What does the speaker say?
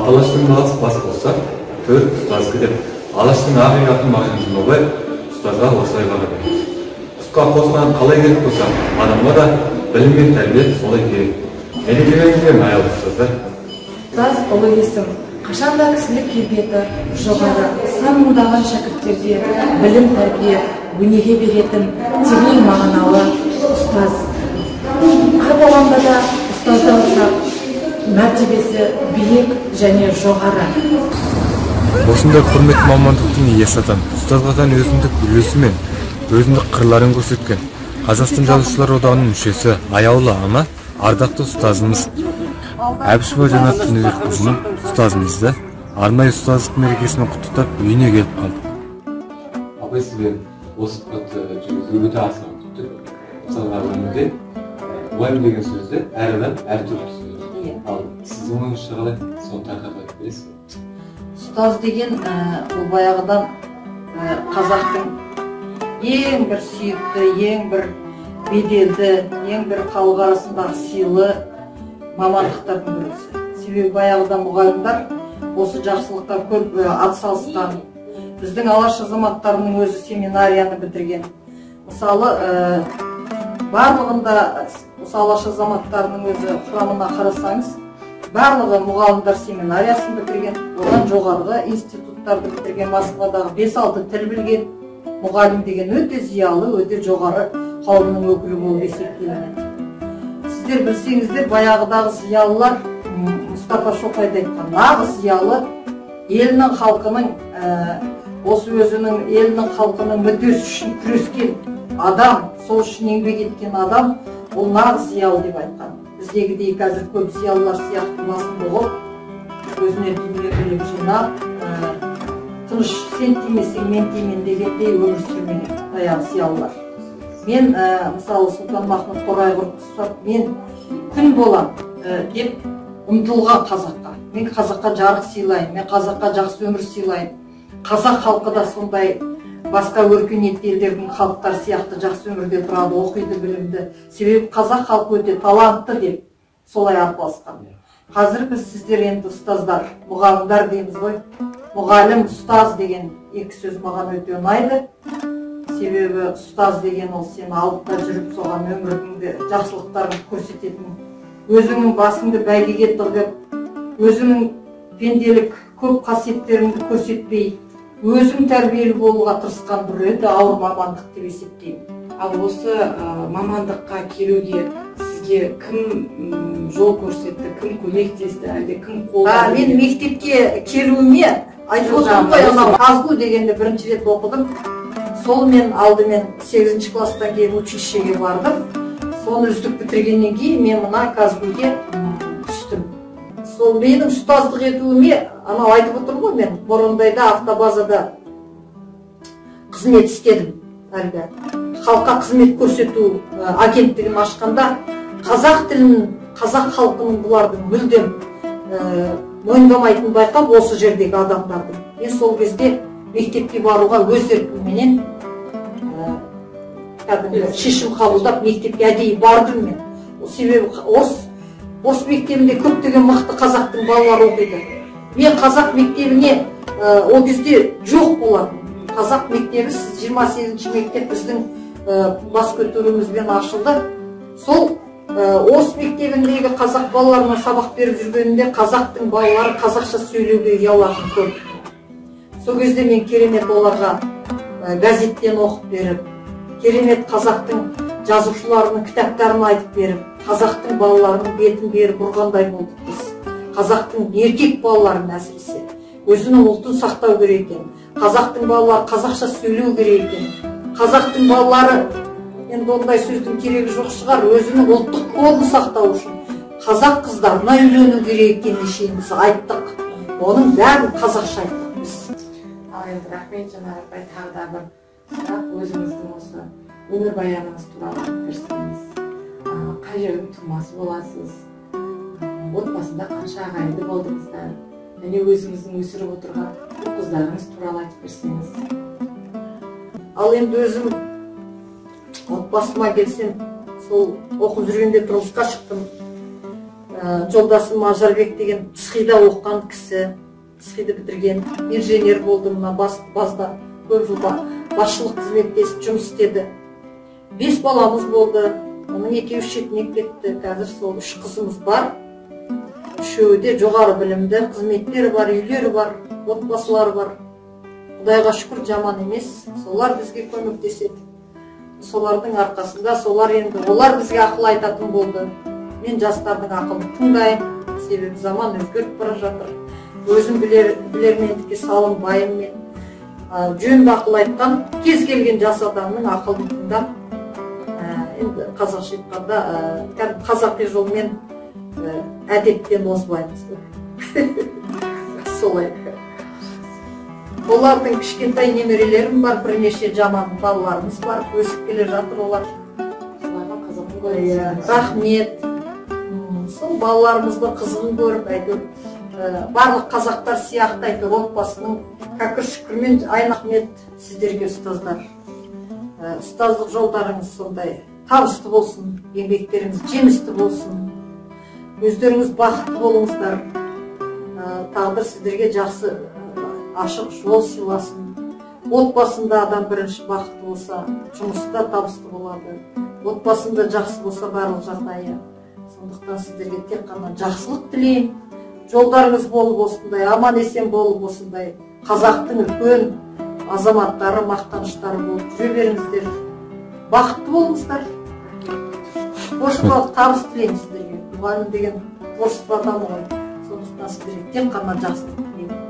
алаштың нағыз бас болса, төрт ұстаз кідіп, алаштың ақиқатын мағжын болбай, ұстазға осылай баға береді. Құсқа қосқан қалай керек болса, адамға да білім мен тәрбие солай керек. Мерекелеріңізбен аял ұстаздар. Ұстаз ұлы есім, қашанда кісілік келбеті жоғары, сан мыңдаған шәкірттерге білім тәрбие, өнеге беретін терең мағыналы ұстаз. Қай қоғамда да ұстазды алсақ, мәртебесі биік және жоғары. Осындай құрметті мамандықтың иесі атанып, ұстазға тән өзіндік үлесі мен өзіндік қырларын көрсеткен Қазақстан Жазушылар одағының мүшесі аяулы ана, ардақты ұстазымыз Әбішева Жанат Түнебекқызының ұстазымызды арнайы ұстаздық мерекесімен құттықтап үйіне келіп қалдық. Абай сізбен осы сұхбатты жүргізуге өте асыға күттік. Мысалға өмірде мұғалім деген сөзді әр адам әртүрлі түсінеді. Ал сіздің ойыңызша қалай? Соны тарқатып бересіз бе? Ұстаз деген бұл баяғыдан қазақтың ең бір сүйікті, ең бір беделді, ең бір халық арасындағы сыйлы мамандықтардың бірісі. Себебі баяғыда мұғалімдер осы жақсылыққа көп атсалысқан. Біздің алаш азаматтарының өзі семинарияны бітірген. Мысалы, барлығында осы алаш азаматтарының өзі құрамына қарасаңыз, барлығы мұғалімдер семинариясын бітірген, одан жоғарғы институттарды бітірген, Москвадағы 5-6 тіл білген мұғалім деген өте зиялы, өте жоғары қауымның өкілі болып есептелінеді. Сіздер білсеңіздер, баяғыдағы зиялылар, Мұстафа Шоқайда айтқан, нағыз зиялы елінің халқының, осы өзінің елінің халқының мүддесі үшін күрескен адам, сол үшін еңбек еткен адам, ол нағыз зиялы деп айтқан. Біздегідей қазір көп зиялылар сияқты басын бұғып, өзіне дүние жинап, тыныш сен тимесең мен тимен дегендей өмір сүрмеген баяғы зиялылар. Мен, мысалы, Сұлтанмахмұт Торайғыров ұстап, мен күн болам деп ұмтылған қазаққа. Мен қазаққа жарық сыйлайын, мен қазаққа жақсы өмір сыйлайын. Қазақ халқы да сондай басқа өркениетті елдердің халықтар сияқты жақсы өмірде тұрады, оқиды, білімді. Себебі қазақ халқы өте талантты деп солай арпалысқан. Қазір біз сіздер енді ұстаздар, мұғалімдар дейміз ғой. Мұғалім, ұстаз деген екі сөз маған өте ұнайды. Себебі ұстаз деген ол сені алдында жүріп соған өміріңді жақсылықтарын көрсететін, өзіңнің басыңды бәйгеге тығып, өзіңнің пенделік көп қасиеттеріңді көрсетпей, өзің тәрбиелі болуға тырысқан бір өте ауыр мамандық деп есептеймін. Ал осы мамандыққа келуге сізге кім жол көрсетті, кім көмектесті, әлде кім қолдады? Мен мектепке келуіме айтып отырмын ғой, анау Казгу дегенде бірінші рет оқыдым. Сол мен алдымен 8-ші класстан кейін училищеге бардым. Соны үздік бітіргеннен кейін мен мына Казгуге түстім. Сол менің ұстаздық етуіме, анау айтып отырмын ғой, мен Борондайда автобазада қызмет істедім. Әлгі халыққа қызмет көрсету агенттігін ашқанда, қазақ тілін, қазақ халқының бұлардың мүлдем мойындамайтын байқап осы жердегі адамдардың. Мен сол кезде мектепке баруға өз еркімменен шешім қабылдап мектепке әдейі бардым мен. Себебі орыс мектебінде көптеген мықты қазақтың балалары оқиды. Мен қазақ мектебіне ол кезде жоқ болатын. Қазақ мектебі 28-ші мектеп біздің бас көтеруімізбен ашылды. Сол орыс мектебіндегі қазақ балаларына сабақ беріп жүргенінде қазақтың балалары қазақша сөйлеуге ұялатын көрдім. Сол кезде мен керемет оларға газеттен оқып беріп, керемет қазақтың жазушыларының кітаптарын айтып беріп, қазақтың балаларының бетін беріп ұрғандай болдық біз. Қазақтың еркек балаларын әсіресе өзінің ұлтын сақтау керек екен. Қазақтың балалары қазақша сөйлеу керек екен. Қазақтың балалары, енді ондай сөздің керегі жоқ шығар, өзінің ұлттық кодын сақтау үшін қазақ қыздарына үйлену керек екеніне шейін біз айттық. Оның бәрін қазақша айттық біз. Ал енді рахмет Жанар апай, тағы да бір сұрақ, өзіңіздің осы өмірбаяныңыз туралы айтып берсеңіз. Қай жердің тумасы боласыз? Отбасында қанша ағайынды болдыңыздар? Және өзіңіздің өсіріп отырған қыздарыңыз туралы айтып берсеңіз. Ал енді өзім отбасыма келсем, сол оқып жүргенде тұрмысқа шықтым. жолдасым Мажарбек деген СХИда оқыған кісі, СХИді бітірген, инженер болды, мына базда көп жыл басшылық қызметте жұмыс істеді. 5 баламыз болды, оның 2-3 шетінен кетті. Қазір сол 3 қызымыз бар. Үшеуі де жоғары білімді, қызметтері бар, үйлері бар, отбасылары бар. Құдайға шүкір, жаман емес. Солар бізге көмектеседі. Солардың арқасында, олар бізге ақыл айтатын болды. Мен жастардың ақылын тыңдаймын, себебі заман өзгеріп бара жатыр. Өзім білермендікке салынбаймын мен. Жөн ақыл айтқан кез келген жас адамның ақылын тыңдап, енді қазақша айтқанда қазақи жолмен әдеттен озбаймыз. Солай. Олардың кішкентай немерелерім бар, бірнеше жаман балаларымыз бар, өсіп келе жатыр олар. Рахмет. Сол балаларымызды қызығын көріп, әйтеуір барлық қазақтар сияқты әйтеуір отбасының кәкір-шүкірмен рахмет сіздерге, ұстаздар. Ұстаздық жолдарыңыз сондай табысты болсын, еңбектеріңіз жемісті болсын, өздеріңіз бақытты болыңыздар. Тағдыр сіздерге жақсы ашық жол сыйласын. Отбасында адам бірінші бақытты болса, жұмыста табысты болады. Отбасында жақсы болса барлық жағдайы. Сондықтан сіздерге тек қана жақсылық тілеймін. Жолдарыңыз болып осындай, аман есен болып осындай қазақтың үлкен азаматтары, мақтаныштары болып жүре беріңіздер. Бақытты болыңыздар. Творчестволық табыс тілеймін сіздерге. Мұғалім деген творчество адамы ғой. Сондықтан сіздерге тек қана жақсылық тілеймін.